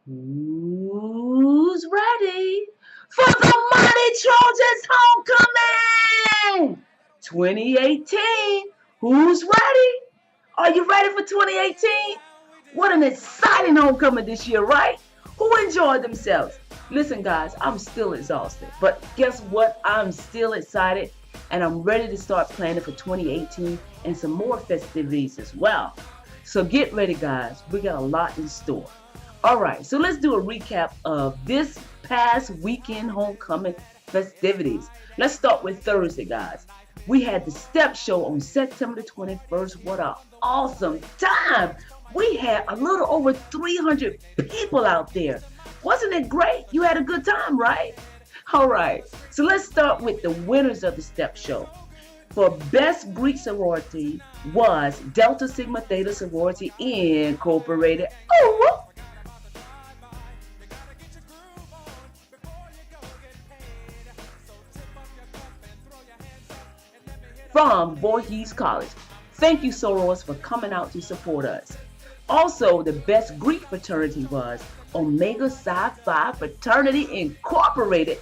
Who's ready for the Mighty Trojans Homecoming 2018? Who's ready? Are you ready for 2018? What an exciting homecoming this year, right? Who enjoyed themselves? Listen, guys, I'm still exhausted, but guess what? I'm still excited and I'm ready to start planning for 2018 and some more festivities as well. So get ready, guys. We got a lot in store. All right, so let's do a recap of this past weekend homecoming festivities. Let's start with Thursday, guys. We had the step show on September the 21st. What an awesome time! We had a little over 300 people out there. Wasn't it great? You had a good time, right? All right, so let's start with the winners of the step show. For Best Greek Sorority was Delta Sigma Theta Sorority Incorporated. Oh, from Voorhees College. Thank you, Soros, for coming out to support us. Also, the best Greek fraternity was Omega Psi Phi Fraternity Incorporated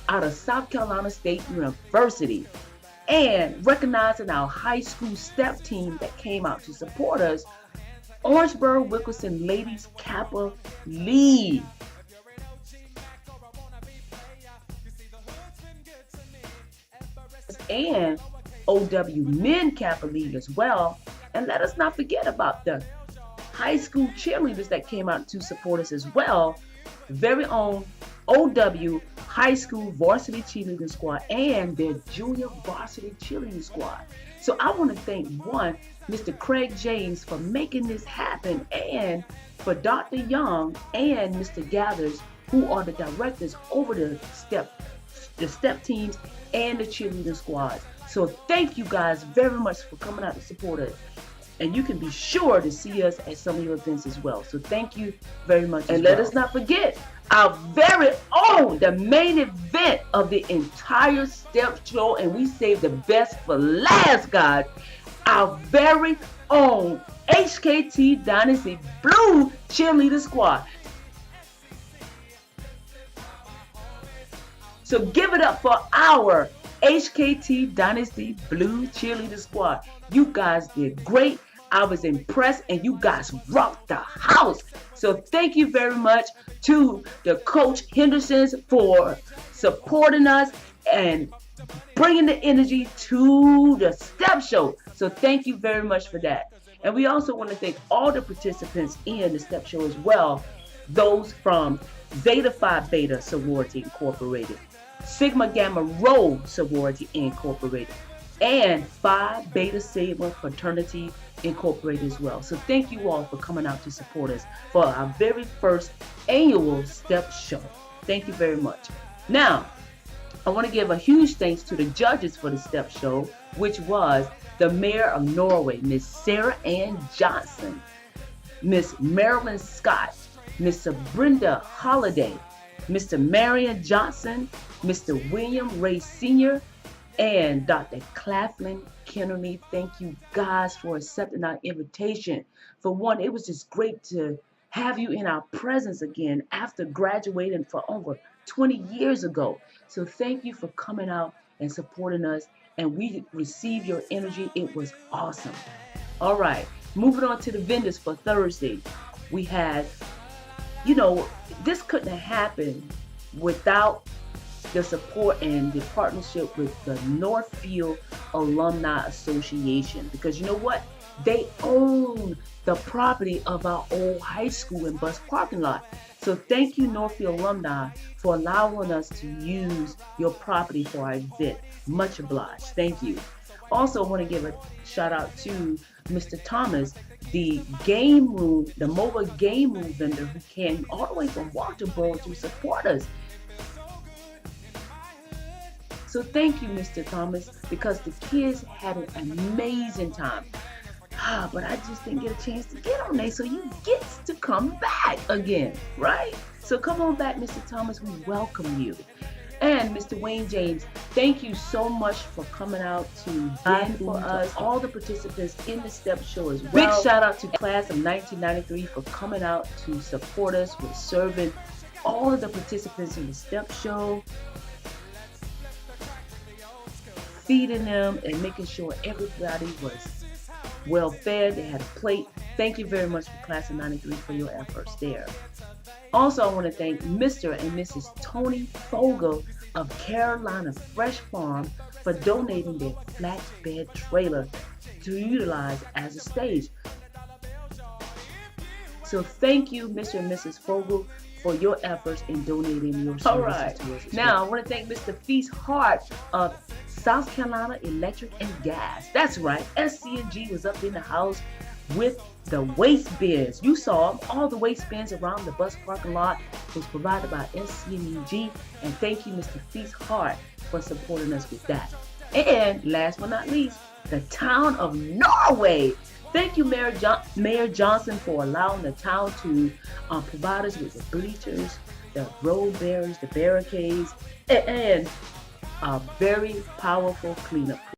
out of South Carolina State University. And recognizing our high school step team that came out to support us, Orangeburg Wilkerson Ladies Kappa League. And OW Men Kappa League as well. And let us not forget about the high school cheerleaders that came out to support us as well. Very own OW High School Varsity Cheerleading Squad and their Junior Varsity Cheerleading Squad. So I want to thank Mr. Craig James for making this happen, and for Dr. Young and Mr. Gathers, who are the directors over the step teams and the cheerleading squads. So thank you guys very much for coming out to support us. And you can be sure to see us at some of your events as well. So thank you very much. And let us not forget our very own, the main event of the entire step show, and we saved the best for last, guys. Our very own HKT Dynasty Blue Cheerleader Squad. So give it up for our HKT Dynasty Blue Cheerleader Squad. You guys did great. I was impressed, and you guys rocked the house. So thank you very much to the Coach Hendersons for supporting us and bringing the energy to the step show. So thank you very much for that. And we also want to thank all the participants in the step show as well. Those from Zeta Phi Beta Sorority Incorporated, Sigma Gamma Rho Sorority Incorporated, and Phi Beta Sigma Fraternity Incorporated as well. So thank you all for coming out to support us for our very first annual step show. Thank you very much. Now, I want to give a huge thanks to the judges for the step show, which was the Mayor of Norway, Miss Sarah Ann Johnson, Miss Marilyn Scott, Miss Brenda Holliday, Mr. Marion Johnson, Mr. William Ray Sr., and Dr. Claflin Kennerly. Thank you guys for accepting our invitation. For one, it was just great to have you in our presence again after graduating for over 20 years ago. So thank you for coming out and supporting us, and we received your energy. It was awesome. All right, moving on to the vendors for Thursday. We had, this couldn't have happened without the support and the partnership with the Northfield Alumni Association, because you know what? They own the property of our old high school and bus parking lot. So thank you, Northfield alumni, for allowing us to use your property for our event. Much obliged. Thank you. Also, I want to give a shout out to Mr. Thomas, the mobile game room vendor who came all the way from Walterboro to support us. So thank you, Mr. Thomas, because the kids had an amazing time. But I just didn't get a chance to get on there, so you get to come back again, right? So come on back, Mr. Thomas. We welcome you. And Mr. Wayne James, thank you so much for coming out to bend for us, all the participants in the STEP show as well. Big shout out to class of 1993 for coming out to support us with serving all of the participants in the STEP show, feeding them and making sure everybody was well fed. They had a plate. Thank you very much for class of 93 for your efforts there. Also, I want to thank Mr. and Mrs. Tony Fogel of Carolina Fresh Farm for donating their flatbed trailer to utilize as a stage. So thank you, Mr. and Mrs. Fogel, for your efforts in donating your services to us. Now, I want to thank Mr. Feast Hart of South Carolina Electric and Gas. That's right, SC&G was up in the house with the waste bins. You saw them, all the waste bins around the bus parking lot was provided by SC&G. And thank you, Mr. Feast Hart, for supporting us with that. And last but not least, the town of Norway. Thank you, Mayor Johnson, for allowing the town to provide us with the bleachers, the road barriers, the barricades, and a very powerful cleanup crew.